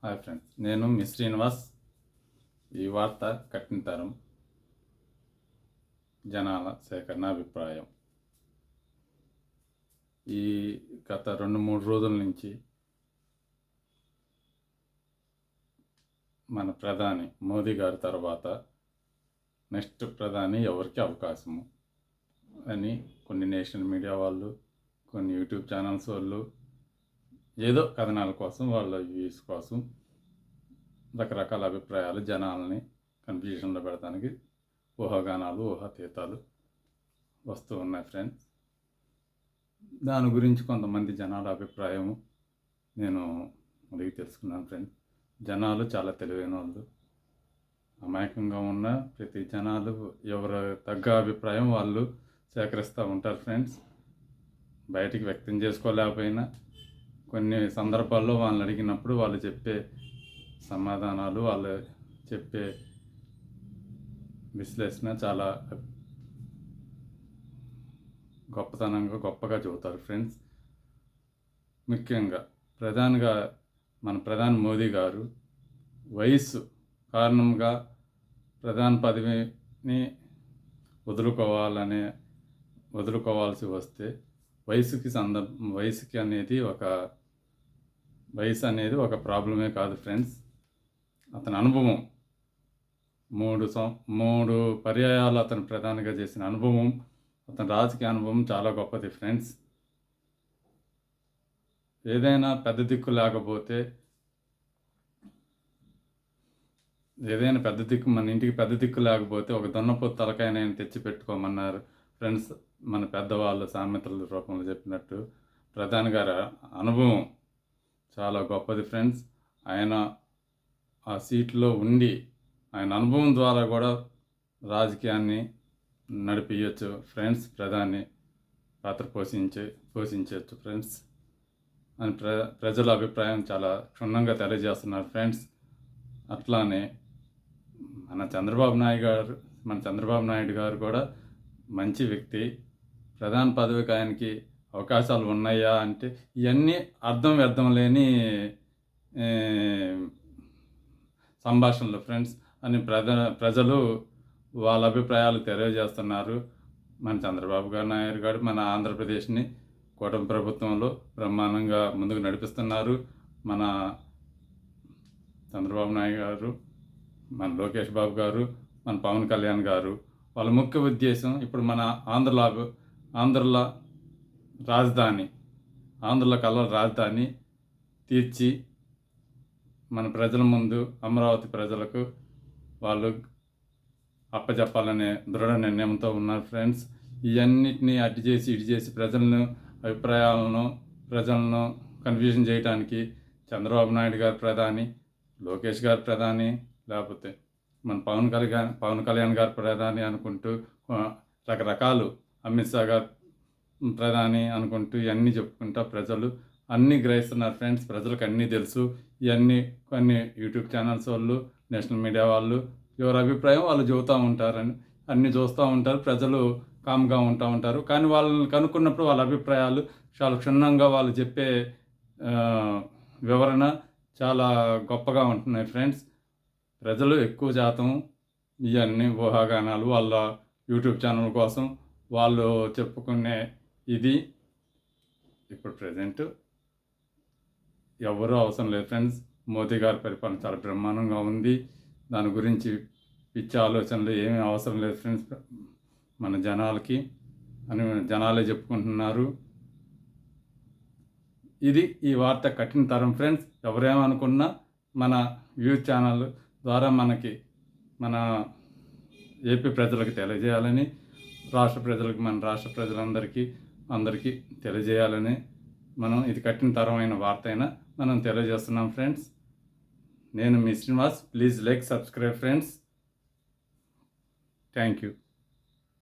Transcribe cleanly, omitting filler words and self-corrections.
Hi friends, నేను మీ శ్రీనివాస్. ఈ వార్త కట్టిన తరం జనాల సేకరణ అభిప్రాయం. ఈ గత 2-3 రోజుల నుంచి మన ప్రధాని మోదీ గారి తర్వాత నెక్స్ట్ ప్రధాని ఎవరికి అవకాశము అని కొన్ని నేషనల్ మీడియా వాళ్ళు, కొన్ని యూట్యూబ్ ఛానల్స్ వాళ్ళు ఏదో కథనాల కోసం, వాళ్ళ వ్యూస్ కోసం రకరకాల అభిప్రాయాలు జనాలని కన్ఫ్యూజన్లో పెడతానికి ఊహాగానాలు, ఊహాతీతాలు వస్తూ ఉన్నాయి ఫ్రెండ్స్. దాని గురించి కొంతమంది జనాల అభిప్రాయం నేను అడిగి తెలుసుకున్నాను ఫ్రెండ్స్. జనాలు చాలా తెలివైన వాళ్ళు. అమాయకంగా ఉన్న ప్రతి జనాలు ఎవరు తగ్గ అభిప్రాయం వాళ్ళు సేకరిస్తూ ఉంటారు ఫ్రెండ్స్. బయటికి వ్యక్తం చేసుకోలేకపోయినా కొన్ని సందర్భాల్లో వాళ్ళని అడిగినప్పుడు వాళ్ళు చెప్పే సమాధానాలు, వాళ్ళు చెప్పే విశ్లేషణ చాలా గొప్పగా చెబుతారు ఫ్రెండ్స్. ముఖ్యంగా మన ప్రధాని మోదీ గారు వయస్సు కారణంగా ప్రధాని పదవిని వదులుకోవాల్సి వస్తే వయసు అనేది ఒక ప్రాబ్లమే కాదు ఫ్రెండ్స్. అతని అనుభవం 3 పర్యాయాలు అతను ప్రధానిగా చేసిన అనుభవం, అతని రాజకీయ అనుభవం చాలా గొప్పది ఫ్రెండ్స్. ఏదైనా పెద్ద దిక్కు మన ఇంటికి పెద్ద దిక్కు లేకపోతే ఒక దున్నపోతు తలకాయనైనా తెచ్చి పెట్టుకోమన్నారు ఫ్రెండ్స్. మన పెద్దవాళ్ళు సామెతల రూపంలో చెప్పినట్టు ప్రధాని గారి అనుభవం చాలా గొప్పది ఫ్రెండ్స్. ఆయన ఆ సీట్లో ఉండి ఆయన అనుభవం ద్వారా కూడా రాజకీయాన్ని నడిపించవచ్చు ఫ్రెండ్స్. ప్రధాని పాత్ర పోషించవచ్చు ఫ్రెండ్స్ అని ప్రజల అభిప్రాయం చాలా క్షుణ్ణంగా తెలియజేస్తున్నారు ఫ్రెండ్స్. అట్లానే మన చంద్రబాబు నాయుడు గారు కూడా మంచి వ్యక్తి. ప్రధాన పదవికి ఆయనకి అవకాశాలు ఉన్నాయా అంటే ఇవన్నీ వ్యర్థం లేని సంభాషణలు ఫ్రెండ్స్ అని ప్రజలు వాళ్ళ అభిప్రాయాలు తెలియజేస్తున్నారు. మన చంద్రబాబు నాయుడు గారు మన ఆంధ్రప్రదేశ్ని కూటమి ప్రభుత్వంలో బ్రహ్మాండంగా ముందుకు నడిపిస్తున్నారు. మన చంద్రబాబు నాయుడు గారు, మన లోకేష్ బాబు గారు, మన పవన్ కళ్యాణ్ గారు వాళ్ళ ముఖ్య ఉద్దేశం ఇప్పుడు మన ఆంధ్రల కళల రాజధాని తీర్చి మన ప్రజల ముందు అమరావతి ప్రజలకు వాళ్ళు అప్పచెప్పాలనే దృఢ నిర్ణయంతో ఉన్నారు ఫ్రెండ్స్. ఇవన్నిటినీ ఇటు చేసి ప్రజలను కన్ఫ్యూజన్ చేయడానికి చంద్రబాబు నాయుడు గారు ప్రధాని, లోకేష్ గారు ప్రధాని, లేకపోతే మన పవన్ కళ్యాణ్ గారు ప్రధాని అనుకుంటూ రకరకాలు, అమిత్ షా గారు ప్రధాని అనుకుంటూ ఇవన్నీ చెప్పుకుంటా ప్రజలు అన్నీ గ్రహిస్తున్నారు ఫ్రెండ్స్. ప్రజలకు అన్నీ తెలుసు. ఇవన్నీ కొన్ని యూట్యూబ్ ఛానల్స్ వాళ్ళు, నేషనల్ మీడియా వాళ్ళు ఎవరి అభిప్రాయం వాళ్ళు చెబుతూ ఉంటారని అన్నీ చూస్తూ ఉంటారు. ప్రజలు కామ్గా ఉంటారు. కానీ వాళ్ళని కనుక్కున్నప్పుడు వాళ్ళ అభిప్రాయాలు చాలా క్షుణ్ణంగా వాళ్ళు చెప్పే వివరణ చాలా గొప్పగా ఉంటున్నాయి ఫ్రెండ్స్. ప్రజలు ఎక్కువ శాతం ఇవన్నీ ఊహాగానాలు వాళ్ళ యూట్యూబ్ ఛానల్ కోసం వాళ్ళు చెప్పుకునే ఇది ఇప్పుడు ప్రజెంట్ ఎవరూ అవసరం లేదు ఫ్రెండ్స్. మోదీ గారి పరిపాలన చాలా బ్రహ్మాండంగా ఉంది. దాని గురించి పిచ్చి ఆలోచనలు ఏమీ అవసరం లేదు ఫ్రెండ్స్. మన జనాలకి అని జనాలే చెప్పుకుంటున్నారు. ఇది ఈ వార్త కఠిన తరం ఫ్రెండ్స్. ఎవరేమనుకున్నా మన న్యూస్ ఛానల్ ద్వారా మన ఏపీ ప్రజలకు తెలియజేయాలని, మన రాష్ట్ర ప్రజలందరికీ తెలియజేయాలని ఇది కఠిన తరమైన వార్త అయినా మనం తెలియజేస్తున్నాం ఫ్రెండ్స్. నేను మీ Srinivas. Please like, subscribe friends. Thank you.